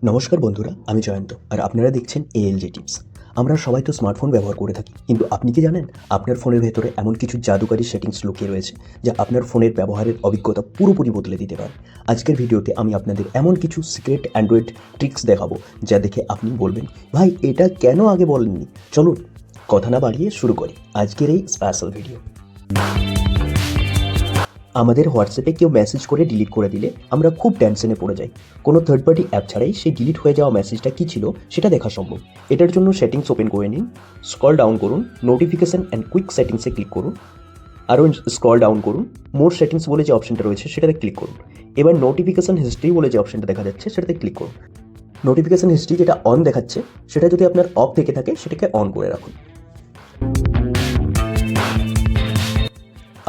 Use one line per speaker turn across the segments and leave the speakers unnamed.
নমস্কার বন্ধুরা, আমি জয়ন্ত আর আপনারা দেখছেন এএলজি টিপস। আমরা সবাই তো স্মার্টফোন ব্যবহার করে থাকি, কিন্তু আপনি কি জানেন আপনার ফোনের ভেতরে এমন কিছু জাদুকারী সেটিংস লুকিয়ে রয়েছে যা আপনার ফোনের ব্যবহারের অভিজ্ঞতা পুরোপুরি বদলে দিতে পারে। আজকের ভিডিওতে আমি আপনাদের এমন কিছু সিক্রেট অ্যান্ড্রয়েড ট্রিক্স দেখাবো যা দেখে আপনি বলবেন, ভাই এটা কেন আগে বলেননি। চলুন কথা না বাড়িয়ে শুরু করি আজকের এই স্পেশাল ভিডিও। আমাদের হোয়াটসঅ্যাপে কেউ মেসেজ করে ডিলিট করে দিলে আমরা খুব টেনশনে পড়ে যাই। কোনো থার্ড পার্টি অ্যাপ ছাড়াই সেই ডিলিট হয়ে যাওয়া মেসেজটা কী ছিল সেটা দেখা সম্ভব। এটার জন্য সেটিংস ওপেন করে নিন, স্ক্রল ডাউন করুন, নোটিফিকেশন অ্যান্ড কুইক সেটিংসে ক্লিক করুন, আরও স্ক্রল ডাউন করুন, মোর সেটিংস বলে যে অপশনটা রয়েছে সেটাতে ক্লিক করুন। এবার নোটিফিকেশন হিস্ট্রি বলে যে অপশনটা দেখা যাচ্ছে সেটাতে ক্লিক করুন। নোটিফিকেশন হিস্ট্রি যেটা অন দেখাচ্ছে সেটা যদি আপনার অফ থেকে থাকে সেটাকে অন করে রাখুন।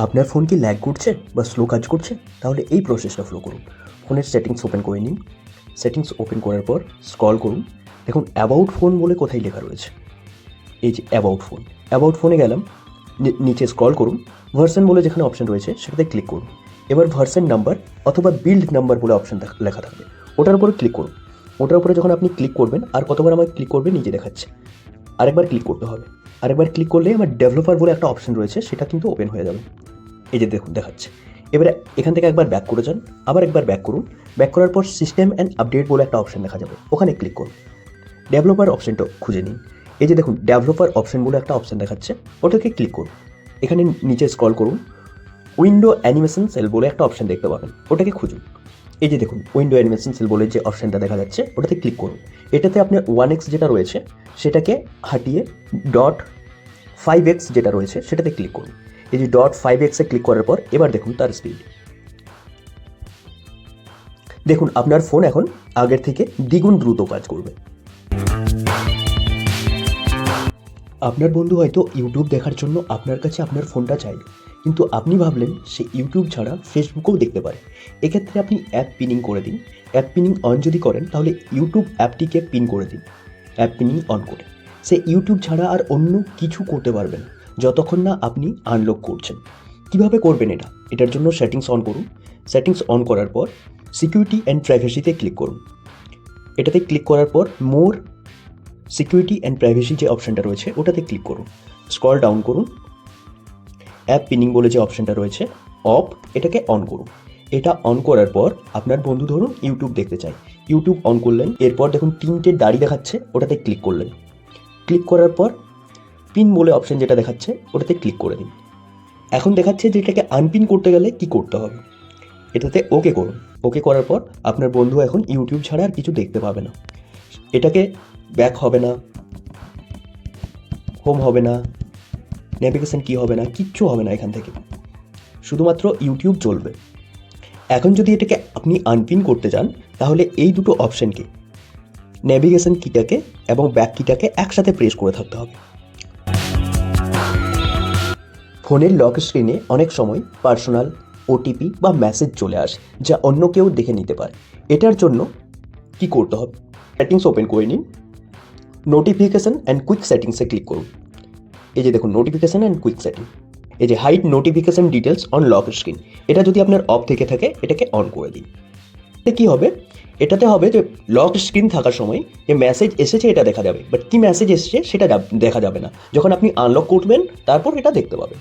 আপনার ফোন কি ল্যাগ করছে বা স্লো কাজ করছে, তাহলে এই প্রসেসটা ফলো করুন। ফোনের সেটিংস ওপেন করে নিন, সেটিংস ওপেন করার পর স্ক্রল করুন, দেখুন অ্যাবাউট ফোন বলে কোথায় লেখা রয়েছে, এই যে অ্যাবাউট ফোনে গেলাম, নিচে স্ক্রল করুন, ভার্সন বলে যেখানে অপশন রয়েছে সেটাতে ক্লিক করুন। এবার ভার্সন নাম্বার অথবা বিল্ড নাম্বার বলে অপশন লেখা থাকবে, ওটার উপরে ক্লিক করুন। ওটার উপরে যখন আপনি ক্লিক করবেন, আর কতবার আমার ক্লিক করবে নিজে দেখাচ্ছে, আরেকবার ক্লিক করতে হবে। আরেকবার ক্লিক করলে আমার ডেভেলপার বলে একটা অপশন রয়েছে সেটা কিন্তু ওপেন হয়ে যাবে, এই যে দেখুন দেখাচ্ছে। এবারে এখান থেকে একবার ব্যাক করে যান, আবার একবার ব্যাক করুন। ব্যাক করার পর সিস্টেম অ্যান্ড আপডেট বলে একটা অপশন দেখা যাবে, ওখানে ক্লিক করুন। ডেভেলপার অপশনটা খুঁজে নিন, এই যে দেখুন ডেভেলপার অপশন বলে একটা অপশন দেখাচ্ছে, ওটাকে ক্লিক করুন। এখানে নিচে স্ক্রল করুন, উইন্ডো অ্যানিমেশন সেল বলে একটা অপশন দেখতে পাবেন, ওটাকে খুঁজুন। এই যে দেখুন উইন্ডো অ্যানিমেশন সেল বলে যে অপশনটা দেখা যাচ্ছে ওটাতে ক্লিক করুন। এটাতে আপনার 1x যেটা রয়েছে সেটাকে হাটিয়ে .5x যেটা রয়েছে সেটাতে ক্লিক করুন। এই যে .5x ক্লিক করার পর এবার দেখুন তার স্পিড, দেখুন আপনার ফোন এখন আগের থেকে দ্বিগুণ দ্রুত কাজ করবে। আপনার বন্ধু হয়তো ইউটিউব দেখার জন্য আপনার কাছে আপনার ফোনটা চাইল, কিন্তু আপনি ভাবলেন সে ইউটিউব ছাড়া ফেসবুকেও দেখতে পারে। এক্ষেত্রে আপনি অ্যাপ পিনিং করে দিন। অ্যাপ পিনিং অন যদি করেন তাহলে ইউটিউব অ্যাপটিকে পিন করে দিন, অ্যাপ পিনিং অন করে সে ইউটিউব ছাড়া আর অন্য কিছু করতে পারবে না যতক্ষণ না আপনি আনলক করছেন। কিভাবে করবেন এটার জন্য সেটিংস অন করুন। সেটিংস অন করার পর সিকিউরিটি অ্যান্ড প্রাইভেসিতে ক্লিক করুন। এটাতে ক্লিক করার পর মোর সিকিউরিটি অ্যান্ড প্রাইভেসি যে অপশনটা রয়েছে ওটাতে ক্লিক করুন। স্ক্রল ডাউন করুন, অ্যাপ পিনিং বলে যে অপশনটা রয়েছে অফ, এটাকে অন করুন। এটা অন করার পর আপনার বন্ধু ধরুন ইউটিউব দেখতে চায়, ইউটিউব অন করলেন, এরপর দেখুন তিনটে দাড়ি দেখাচ্ছে ওটাতে ক্লিক করলেন। ক্লিক করার পর পিন বলে অপশন যেটা দেখাচ্ছে ওটাতে ক্লিক করে দিন। এখন দেখাচ্ছে যে এটাকে আনপিন করতে গেলে কি করতে হবে, এটাতে ওকে করুন। ওকে করার পর আপনার বন্ধু এখন ইউটিউব ছাড়া আর কিছু দেখতে পাবে না। এটাকে ব্যাক হবে না, হোম হবে না, নেভিগেশন কি হবে না, কিচ্ছু হবে না, এখান থেকে শুধুমাত্র ইউটিউব চলবে। এখন যদি এটাকে আপনি আনপিন করতে চান তাহলে এই দুটো অপশনকে, নেভিগেশন কিটাকে এবং ব্যাক কিটাকে একসাথে প্রেস করে থাকতে হবে। ফোনের লক স্ক্রিনে অনেক সময় পার্সোনাল ওটিপি বা মেসেজ চলে আসে যা অন্য কেউ দেখে নিতে পারে। এটার জন্য কি করতে হবে, সেটিংস ওপেন করে নিন, নোটিফিকেশন অ্যান্ড কুইক সেটিংসে ক্লিক করুন। এই যে দেখুন নোটিফিকেশন অ্যান্ড কুইক সেটিং, এই যে hide notification details on lock screen, এটা যদি আপনার অফ থেকে থাকে এটাকে অন করে দিন। এতে কী হবে, এটাতে হবে যে লক স্ক্রিন থাকার সময় যে মেসেজ এসেছে এটা দেখা যাবে, বাট কী মেসেজ এসেছে সেটা দেখা যাবে না। যখন আপনি আনলক করবেন তারপর এটা দেখতে পাবেন।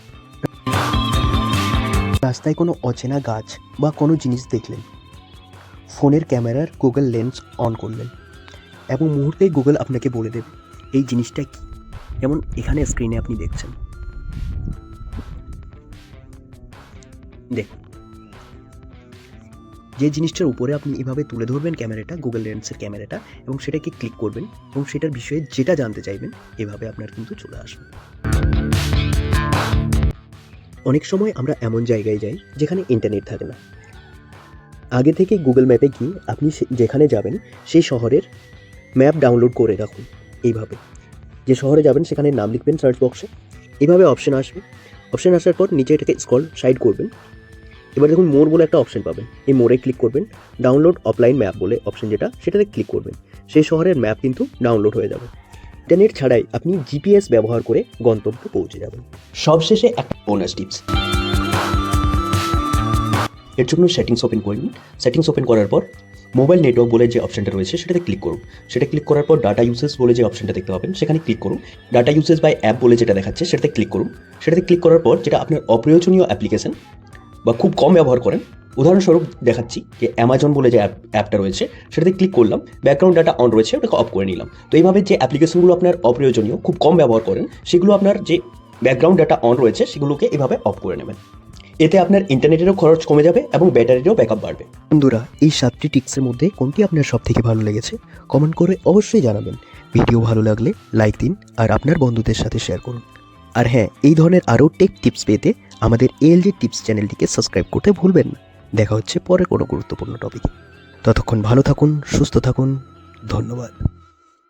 রাস্তায় কোনো অচেনা গাছ বা কোনো জিনিস দেখলেন, ফোনের ক্যামেরার গুগল লেন্স অন করলেন এবং মুহূর্তেই গুগল আপনাকে বলে দেবে এই জিনিসটা কী। যেমন এখানে স্ক্রিনে আপনি দেখছেন, দেখুন যে জিনিসটার উপরে আপনি এভাবে তুলে ধরবেন ক্যামেরাটা, গুগল লেন্সের ক্যামেরাটা, এবং সেটাকে ক্লিক করবেন এবং সেটার বিষয়ে যেটা জানতে চাইবেন এভাবে আপনার কিন্তু চলে আসবে। অনেক সময় আমরা এমন জায়গায় যাই যেখানে ইন্টারনেট থাকে না। আগে থেকে গুগল ম্যাপে গিয়ে আপনি যেখানে যাবেন সেই শহরের ম্যাপ ডাউনলোড করে রাখুন। এইভাবে যে শহরে যাবেন সেখানে নাম লিখবেন সার্চ বক্সে, এইভাবে অপশন আসবে। অপশন আসার পর নিচে এটাকে স্ক্রল সাইড করবেন। এবার দেখুন মোর বলে একটা অপশন পাবেন, এই মোড়ে ক্লিক করবেন। ডাউনলোড অফলাইন ম্যাপ বলে অপশন যেটা, সেটাতে ক্লিক করবেন। সেই শহরের ম্যাপ কিন্তু ডাউনলোড হয়ে যাবে। ইন্টারনেট ছাড়াই আপনি জিপিএস ব্যবহার করে গন্তব্যে পৌঁছে যাবেন। সবশেষে একটা বোনাস টিপস, এর জন্য সেটিংস ওপেন করে নিন। সেটিংস ওপেন করার পর মোবাইল নেটওয়ার্ক বলে যে অপশনটা রয়েছে সেটাতে ক্লিক করুন। সেটা ক্লিক করার পর ডাটা ইউসেজ বলে যে অপশনটা দেখতে পাবেন সেখানে ক্লিক করুন। ডাটা ইউসেজ বাই অ্যাপ বলে যেটা দেখাচ্ছে সেটাতে ক্লিক করুন। সেটাতে ক্লিক করার পর যেটা আপনার অপ্রয়োজনীয় অ্যাপ্লিকেশন বা খুব কম ব্যবহার করেন, উদাহরণস্বরূপ দেখাচ্ছি যে অ্যামাজন বলে যে অ্যাপটা রয়েছে সেটাতে ক্লিক করলাম, ব্যাকগ্রাউন্ড ডাটা অন রয়েছে ওটাকে অফ করে নিলাম। তো এইভাবে যে অ্যাপ্লিকেশনগুলো আপনার অপ্রয়োজনীয় খুব কম ব্যবহার করেন সেগুলো আপনার যে ব্যাকগ্রাউন্ড ডাটা অন রয়েছে সেগুলোকে এভাবে অফ করে নেবেন। এতে আপনার ইন্টারনেটেরও খরচ কমে যাবে এবং ব্যাটারিরও ব্যাকআপ বাড়বে।
বন্ধুরা, এই 7টি টিপসের মধ্যে কোনটি আপনার সবথেকে ভালো লেগেছে কমেন্ট করে অবশ্যই জানাবেন। ভিডিও ভালো লাগলে লাইক দিন আর আপনার বন্ধুদের সাথে শেয়ার করুন। আর হ্যাঁ, এই ধরনের আরও টেক টিপস পেতে আমাদের ALG টিপস চ্যানেলটিকে সাবস্ক্রাইব করতে ভুলবেন না। দেখা হচ্ছে পরে কোনো গুরুত্বপূর্ণ টপিকে। ততক্ষণ ভালো থাকুন, সুস্থ থাকুন, ধন্যবাদ।